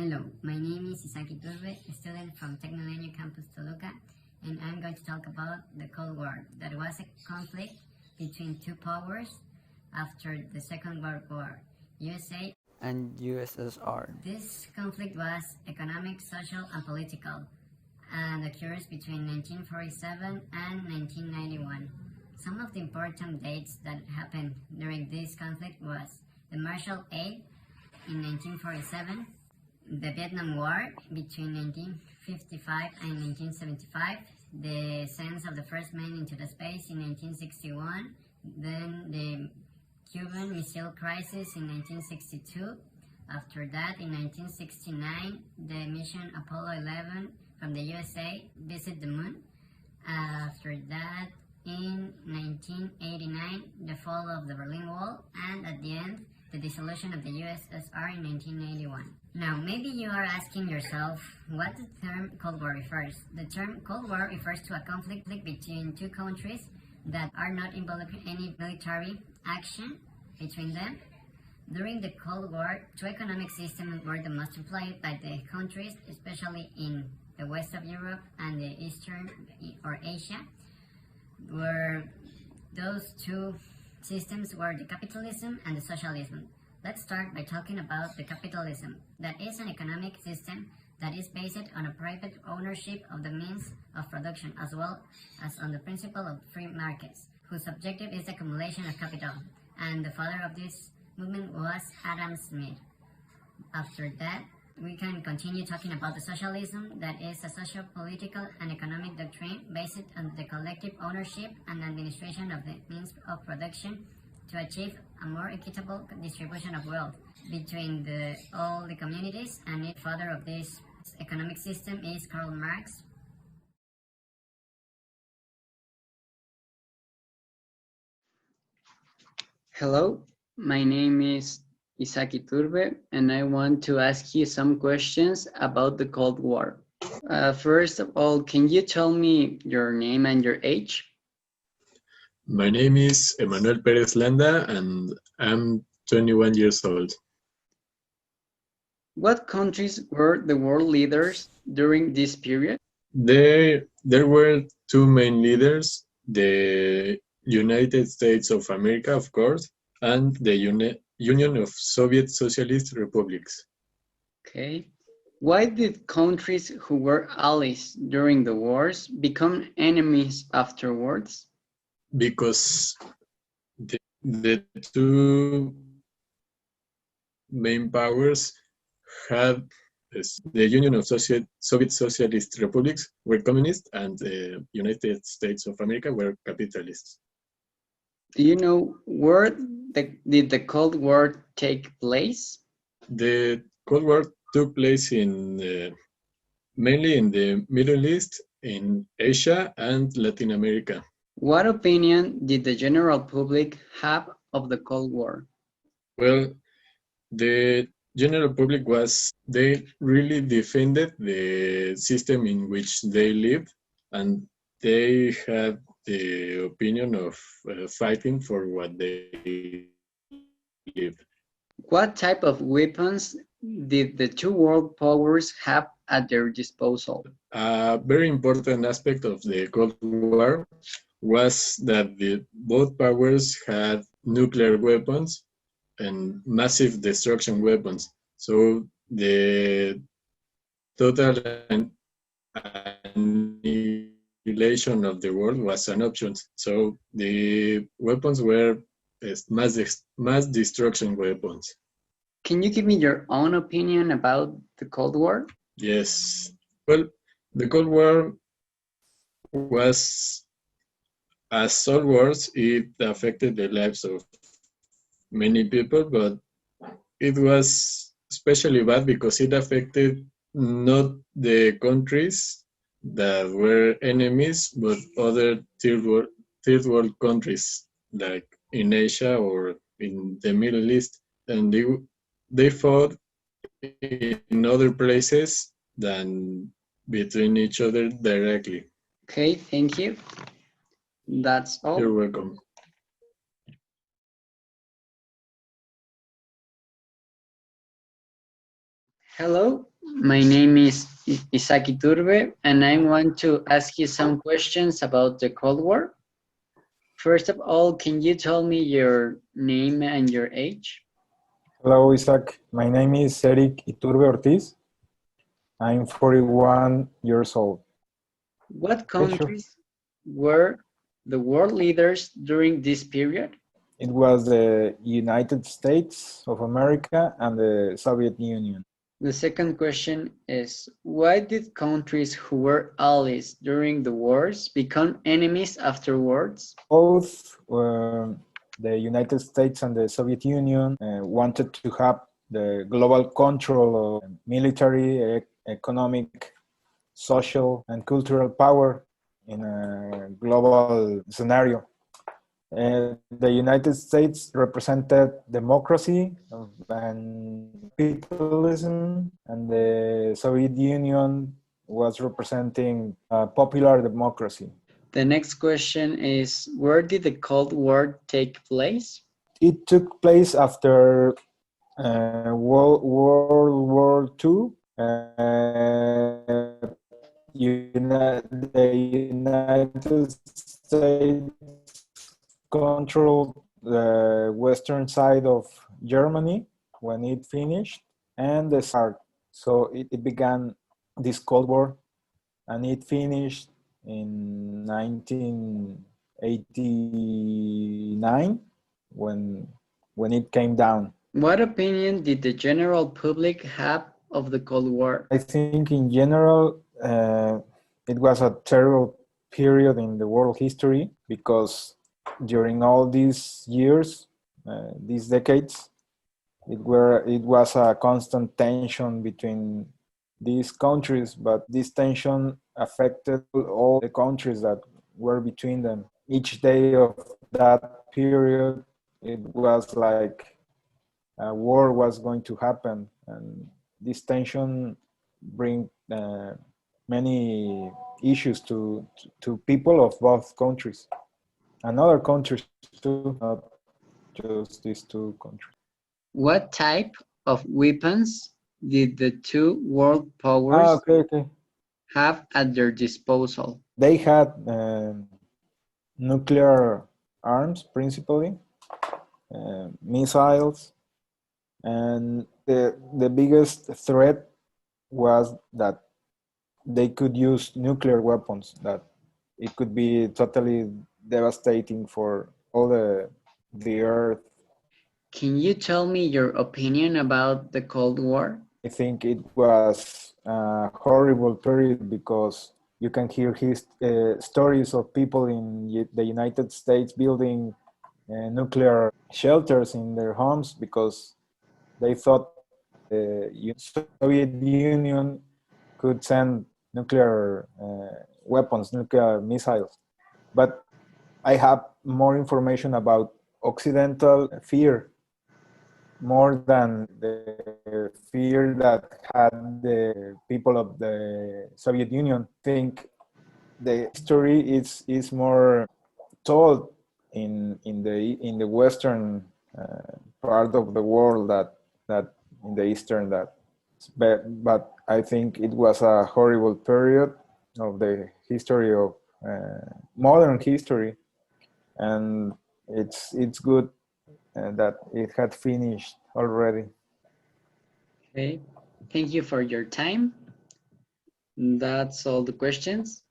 Hello, my name is Octubre, a student from Tecnolenio Campus Toluca, and I'm going to talk about the Cold War. That was a conflict between two powers after the Second World War, USA and USSR. This conflict was economic, social, and political, and occurs between 1947 and 1991. Some of the important dates that happened during this conflict was the Marshall Aid in 1947, the Vietnam War between 1955 and 1975, the send of the first man into the space in 1961, then the Cuban Missile Crisis in 1962. After that, in 1969, the mission Apollo 11 from the USA visited the moon. After that, in 1989, the fall of the Berlin Wall, and at the end, the dissolution of the USSR in 1981. Now, maybe you are asking yourself what the term Cold War refers. The term Cold War refers to a conflict between two countries that are not involving any military action between them. During the Cold War, two economic systems were the most employed by the countries, especially in the west of Europe and the eastern or Asia, where those two systems were the capitalism and the socialism. Let's start by talking about the capitalism. That is an economic system that is based on a private ownership of the means of production as well as on the principle of free markets, whose objective is the accumulation of capital. And the father of this movement was Adam Smith. After that, we can continue talking about the socialism, that is a socio-political and economic doctrine based on the collective ownership and administration of the means of production to achieve a more equitable distribution of wealth between all the communities, and the father of this economic system is Karl Marx. Hello, my name is Octubre, and I want to ask you some questions about the Cold War. First of all, can you tell me your name and your age? My name is Emanuel Perez Landa, and I'm 21 years old. What countries were the world leaders during this period? There were two main leaders, the United States of America, of course, and the Union of Soviet Socialist Republics. Okay. Why did countries who were allies during the wars become enemies afterwards? Because the two main powers had the Union of Soviet Socialist Republics were communist, and the United States of America were capitalists. Do you know where did the Cold War take place? The Cold War took place mainly in the Middle East, in Asia, and Latin America. What opinion did the general public have of the Cold War? Well, the general public they really defended the system in which they lived, and they had the opinion of fighting for what they lived. What type of weapons did the two world powers have at their disposal? A very important aspect of the Cold War was that both powers had nuclear weapons and massive destruction weapons. So the total annihilation of the world was an option. So the weapons were mass destruction weapons. Can you give me your own opinion about the Cold War? Yes. Well, the Cold War was, as all wars, it affected the lives of many people, but it was especially bad because it affected not the countries that were enemies, but other third world countries, like in Asia or in the Middle East. And they fought in other places than between each other directly. Okay, thank you. That's all. You're welcome. Hello, my name is Isaki Turbe, and I want to ask you some questions about the Cold War. First of all, can you tell me your name and your age? Hello, Isaac. My name is Eric Iturbe Ortiz. I'm 41 years old. What Yeah, sure. countries were the world leaders during this period? It was the United States of America and the Soviet Union. The second question is, why did countries who were allies during the wars become enemies afterwards? Both the United States and the Soviet Union wanted to have the global control of military, economic, social, and cultural power in a global scenario. The United States represented democracy and capitalism, and the Soviet Union was representing popular democracy. The next question is, where did the Cold War take place? It took place after World War II. The United States controlled the western side of Germany when it finished, and the start. So it began this Cold War, and it finished in 1989 when it came down. What opinion did the general public have of the Cold War? I think in general, it was a terrible period in the world history because during all these years, these decades, it was a constant tension between these countries, but this tension affected all the countries that were between them. Each day of that period, it was like a war was going to happen, and this tension bring many issues to people of both countries and other countries too, not just these two countries. What type of weapons did the two world powers Okay. have at their disposal? They had nuclear arms principally, missiles, and the biggest threat was that they could use nuclear weapons, that it could be totally devastating for all the earth. Can you tell me your opinion about the Cold War? I think it was a horrible period because you can hear stories of people in the United States building nuclear shelters in their homes because they thought the Soviet Union could send nuclear weapons, nuclear missiles. But I have more information about Occidental fear, more than the fear that had the people of the Soviet Union. I think the story is more told in the western part of the world that in the eastern, that but I think it was a horrible period of the history of modern history, and it's good that it had finished already. Okay, thank you for your time. That's all the questions.